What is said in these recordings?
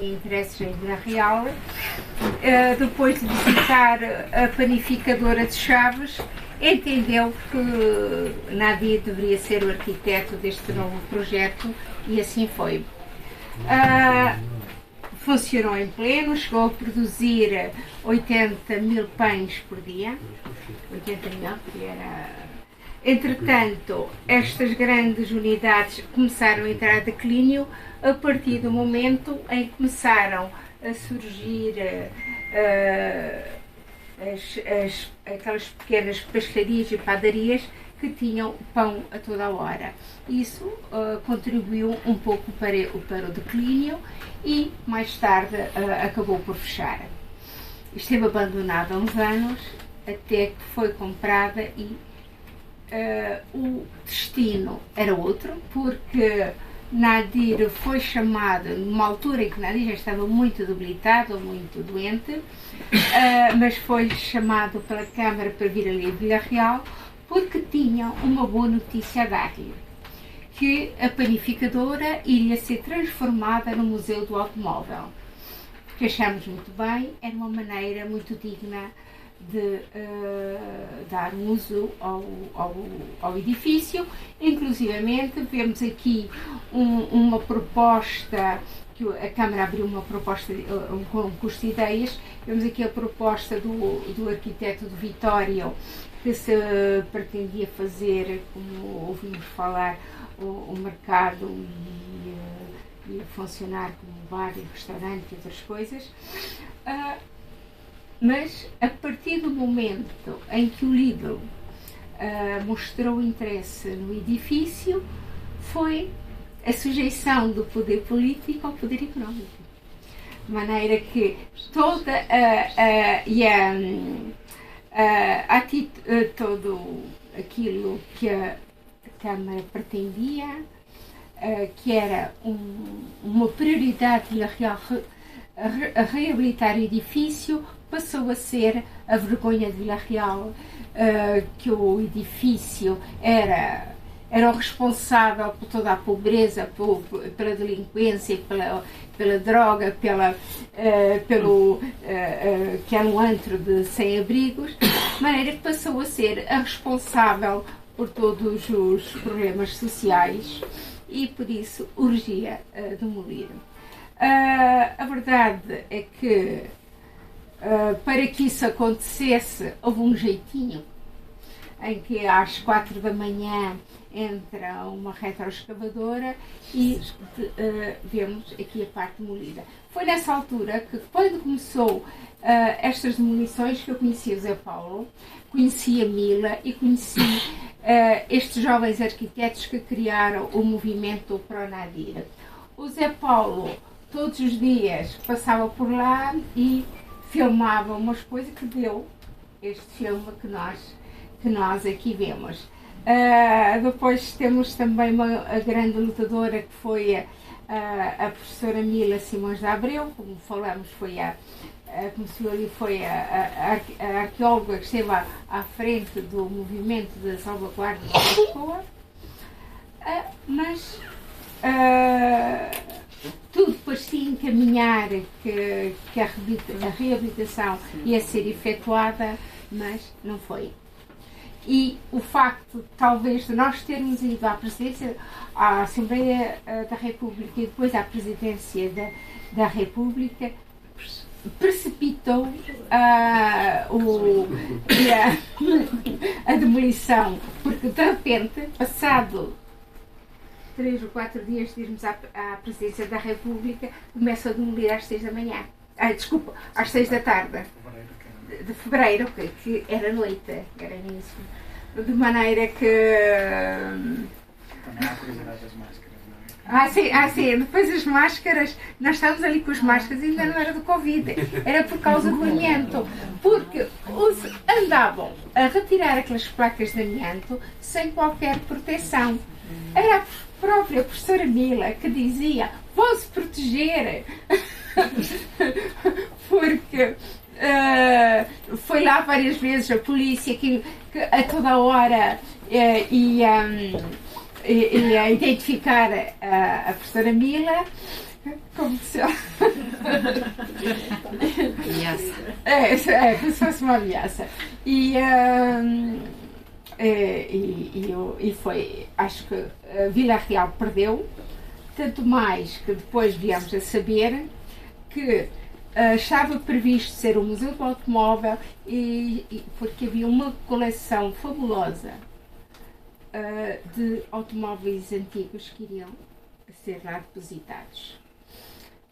interesses em Vila Real, depois de visitar a panificadora de Chaves, entendeu que Nadir deveria ser o arquiteto deste novo projeto e assim foi. Funcionou em pleno, chegou a produzir 80 mil pães por dia. 80 mil, Entretanto, estas grandes unidades começaram a entrar em declínio a partir do momento em que começaram a surgir aquelas pequenas pastarias e padarias que tinham pão a toda a hora. Isso contribuiu um pouco para o declínio e mais tarde acabou por fechar. Esteve abandonada há uns anos até que foi comprada e o destino era outro, porque Nadir foi chamado numa altura em que Nadir já estava muito debilitado, muito doente, mas foi chamado pela Câmara para vir ali a Vila Real porque tinha uma boa notícia a dar-lhe, que a panificadora iria ser transformada no Museu do Automóvel, que achamos muito bem, era uma maneira muito digna de dar um uso ao edifício. Inclusivamente vemos aqui uma proposta, que a Câmara abriu uma proposta, um concurso de ideias. Vemos aqui a proposta do arquiteto de Vitório, que se pretendia fazer, como ouvimos falar, o mercado e funcionar como bar e restaurante e outras coisas. Mas a partir do momento em que o Lidl mostrou interesse no edifício, foi a sujeição do poder político ao poder económico. De maneira que toda todo aquilo que a Câmara pretendia, que era uma prioridade de Vila Real, a reabilitar o edifício, passou a ser a vergonha de Vila Real, que o edifício era o responsável por toda a pobreza, pela delinquência, pela droga, que era um antro de sem-abrigos, de maneira que passou a ser a responsável por todos os problemas sociais e por isso urgia demolir. A verdade é que para que isso acontecesse houve um jeitinho em que às 4 da manhã entra uma retroescavadora e vemos aqui a parte demolida. Foi nessa altura que, quando começou estas demolições, que eu conheci o Zé Paulo, conheci a Mila e conheci estes jovens arquitetos que criaram o movimento Pro-Nadir. O Zé Paulo todos os dias passava por lá e filmava umas coisas que deu este filme que nós aqui vemos. Depois temos também a grande lutadora, que foi a professora Mila Simões de Abreu, como falamos, foi como se viu ali, foi a arqueóloga que esteve à frente do movimento da salvaguarda de Lisboa. Mas tudo parecia encaminhar que a reabilitação ia ser efetuada, mas não foi. E o facto, talvez, de nós termos ido à presidência, à Assembleia da República e depois à presidência da República, precipitou a demolição, porque de repente, passado 3 ou 4 dias de irmos à presidência da República, começa a demolir às 6 da manhã. Desculpa, às 6 da tarde. De fevereiro, que era noite, era início. De maneira que... Também há a curiosidade das máscaras, não é? Sim, depois as máscaras, nós estávamos ali com as máscaras e ainda não era do Covid, era por causa do amianto, porque andavam a retirar aquelas placas de amianto sem qualquer proteção. Era a própria professora Mila que dizia: vão-se proteger, porque foi lá várias vezes a polícia que a toda hora ia identificar a professora Mila como se ela Ameaça. Como se fosse uma ameaça. E foi, acho que Vila Real perdeu, tanto mais que depois viemos a saber que estava previsto ser um museu do automóvel porque havia uma coleção fabulosa de automóveis antigos que iriam ser lá depositados.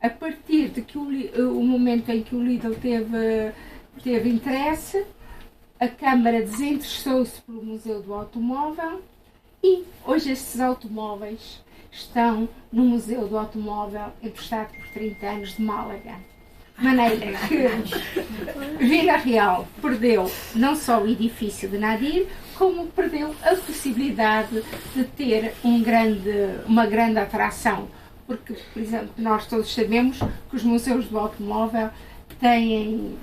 A partir de que o momento em que o Lidl teve interesse, a Câmara desinteressou-se pelo Museu do Automóvel e hoje esses automóveis estão no Museu do Automóvel emprestado por 30 anos de Málaga. De maneira que Vila Real perdeu não só o edifício de Nadir, como perdeu a possibilidade de ter uma grande atração. Porque, por exemplo, nós todos sabemos que os museus do automóvel têm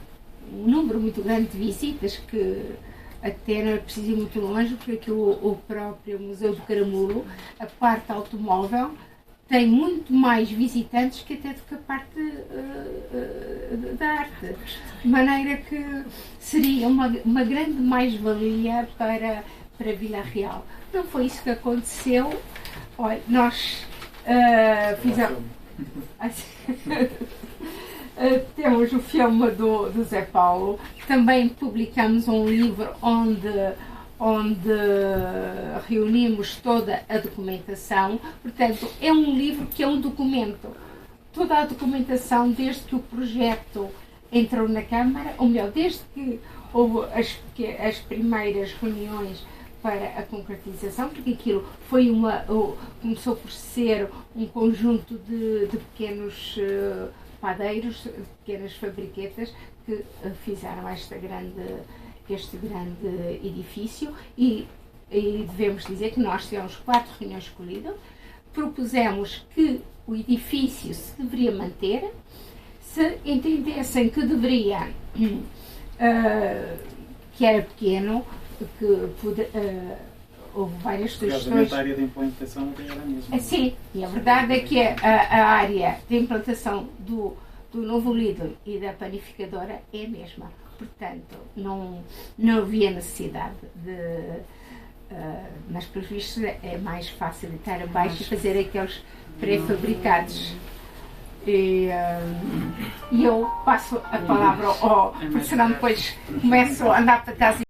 um número muito grande de visitas, que até não é preciso ir muito longe, porque aqui o próprio Museu do Caramulo, a parte automóvel, tem muito mais visitantes que até do que a parte da arte. De maneira que seria uma grande mais-valia para Vila Real. Não foi isso que aconteceu. Olha, nós fizemos... temos o filme do Zé Paulo. Também publicamos um livro onde reunimos toda a documentação. Portanto, é um livro que é um documento. Toda a documentação, desde que o projeto entrou na Câmara, ou melhor, desde que houve as primeiras reuniões para a concretização, porque aquilo foi começou por ser um conjunto de pequenos padeiros, pequenas fabriquetas que fizeram este grande edifício e devemos dizer que nós tivemos 4 reuniões com o Lidl, propusemos que o edifício se deveria manter, se entendessem que deveria, que era pequeno, que houve várias sugestões. A área de implantação até era a mesma. Sim, e a verdade é que a área de implantação do novo Lidl e da panificadora é a mesma. Portanto, não havia necessidade de... mas, pelos vistos, é mais fácil estar abaixo e fazer aqueles pré-fabricados. E eu passo a palavra porque senão depois começo a andar para casa.